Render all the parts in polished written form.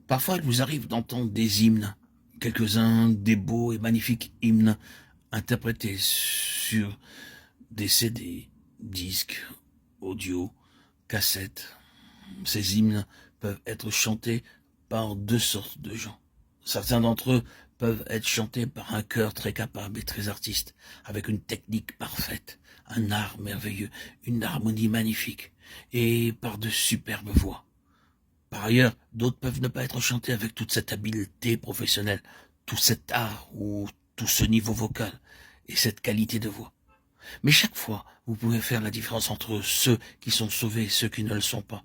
Parfois, il vous arrive d'entendre des hymnes, quelques-uns des beaux et magnifiques hymnes interprétés sur des CD, disques, audio, cassettes. Ces hymnes peuvent être chantés par deux sortes de gens. Certains d'entre eux peuvent être chantés par un chœur très capable et très artiste, avec une technique parfaite, un art merveilleux, une harmonie magnifique, et par de superbes voix. Par ailleurs, d'autres peuvent ne pas être chantés avec toute cette habileté professionnelle, tout cet art ou tout ce niveau vocal et cette qualité de voix. Mais chaque fois, vous pouvez faire la différence entre ceux qui sont sauvés et ceux qui ne le sont pas.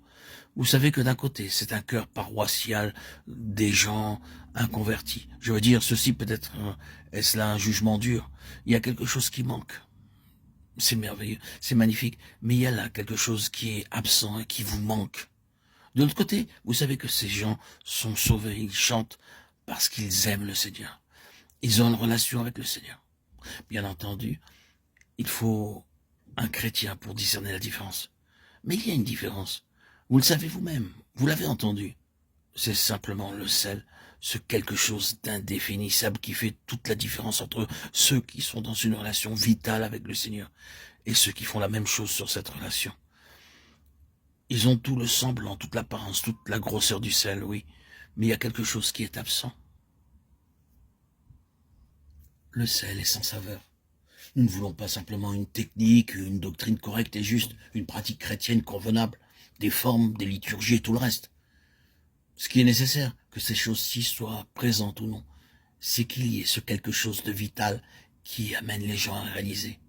Vous savez que d'un côté, c'est un cœur paroissial des gens inconvertis. Je veux dire, ceci peut-être, est-ce là un jugement dur? Il y a quelque chose qui manque. C'est merveilleux, c'est magnifique, mais il y a là quelque chose qui est absent et qui vous manque. De l'autre côté, vous savez que ces gens sont sauvés, ils chantent parce qu'ils aiment le Seigneur. Ils ont une relation avec le Seigneur. Bien entendu, il faut un chrétien pour discerner la différence. Mais il y a une différence. Vous le savez vous-même, vous l'avez entendu. C'est simplement le sel, ce quelque chose d'indéfinissable qui fait toute la différence entre ceux qui sont dans une relation vitale avec le Seigneur et ceux qui font la même chose sur cette relation. Ils ont tout le semblant, toute l'apparence, toute la grosseur du sel, oui. Mais il y a quelque chose qui est absent. Le sel est sans saveur. Nous ne voulons pas simplement une technique, une doctrine correcte et juste, une pratique chrétienne convenable, des formes, des liturgies et tout le reste. Ce qui est nécessaire, que ces choses-ci soient présentes ou non, c'est qu'il y ait ce quelque chose de vital qui amène les gens à réaliser.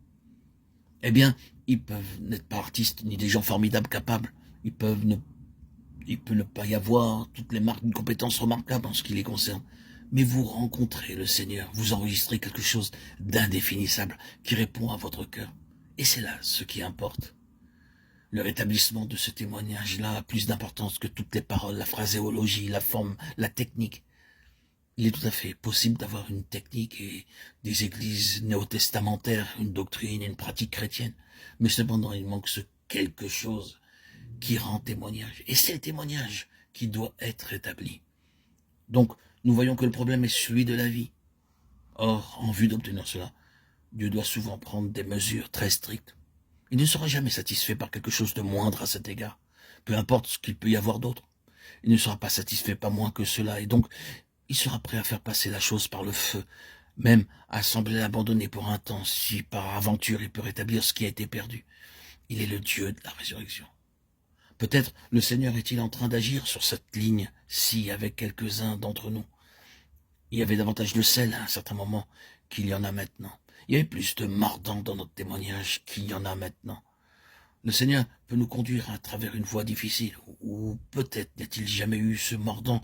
Eh bien, ils peuvent n'être pas artistes ni des gens formidables capables. Il peut ne pas y avoir toutes les marques d'une compétence remarquable en ce qui les concerne. Mais vous rencontrez le Seigneur, vous enregistrez quelque chose d'indéfinissable qui répond à votre cœur. Et c'est là ce qui importe. Le rétablissement de ce témoignage-là a plus d'importance que toutes les paroles, la phraséologie, la forme, la technique. Il est tout à fait possible d'avoir une technique et des églises néo-testamentaires, une doctrine et une pratique chrétienne. Mais cependant, il manque ce quelque chose qui rend témoignage. Et c'est le témoignage qui doit être établi. Donc, nous voyons que le problème est celui de la vie. Or, en vue d'obtenir cela, Dieu doit souvent prendre des mesures très strictes. Il ne sera jamais satisfait par quelque chose de moindre à cet égard, peu importe ce qu'il peut y avoir d'autre. Il ne sera pas satisfait pas moins que cela, et donc il sera prêt à faire passer la chose par le feu, même à sembler l'abandonner pour un temps, si par aventure il peut rétablir ce qui a été perdu. Il est le Dieu de la résurrection. Peut-être le Seigneur est-il en train d'agir sur cette ligne-ci avec quelques-uns d'entre nous. Il y avait davantage de sel à un certain moment qu'il y en a maintenant. Il y avait plus de mordant dans notre témoignage qu'il y en a maintenant. Le Seigneur peut nous conduire à travers une voie difficile, ou peut-être n'y a-t-il jamais eu ce mordant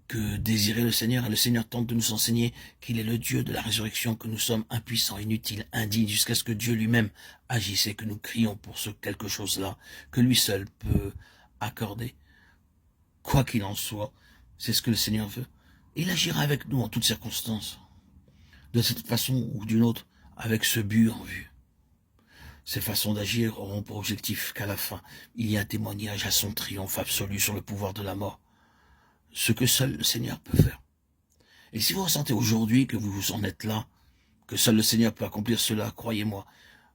que désirait le Seigneur, et le Seigneur tente de nous enseigner qu'il est le Dieu de la résurrection, que nous sommes impuissants, inutiles, indignes, jusqu'à ce que Dieu lui-même agisse et que nous crions pour ce quelque chose-là, que lui seul peut accorder. Quoi qu'il en soit, c'est ce que le Seigneur veut. Et il agira avec nous en toutes circonstances, de cette façon ou d'une autre, avec ce but en vue. Ces façons d'agir auront pour objectif qu'à la fin, il y ait un témoignage à son triomphe absolu sur le pouvoir de la mort, ce que seul le Seigneur peut faire. Et si vous ressentez aujourd'hui que vous en êtes là, que seul le Seigneur peut accomplir cela, croyez-moi,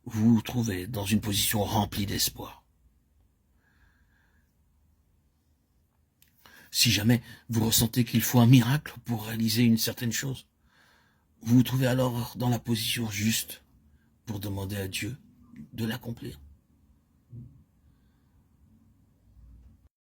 vous vous trouvez dans une position remplie d'espoir. Si jamais vous ressentez qu'il faut un miracle pour réaliser une certaine chose, vous vous trouvez alors dans la position juste pour demander à Dieu de l'accomplir.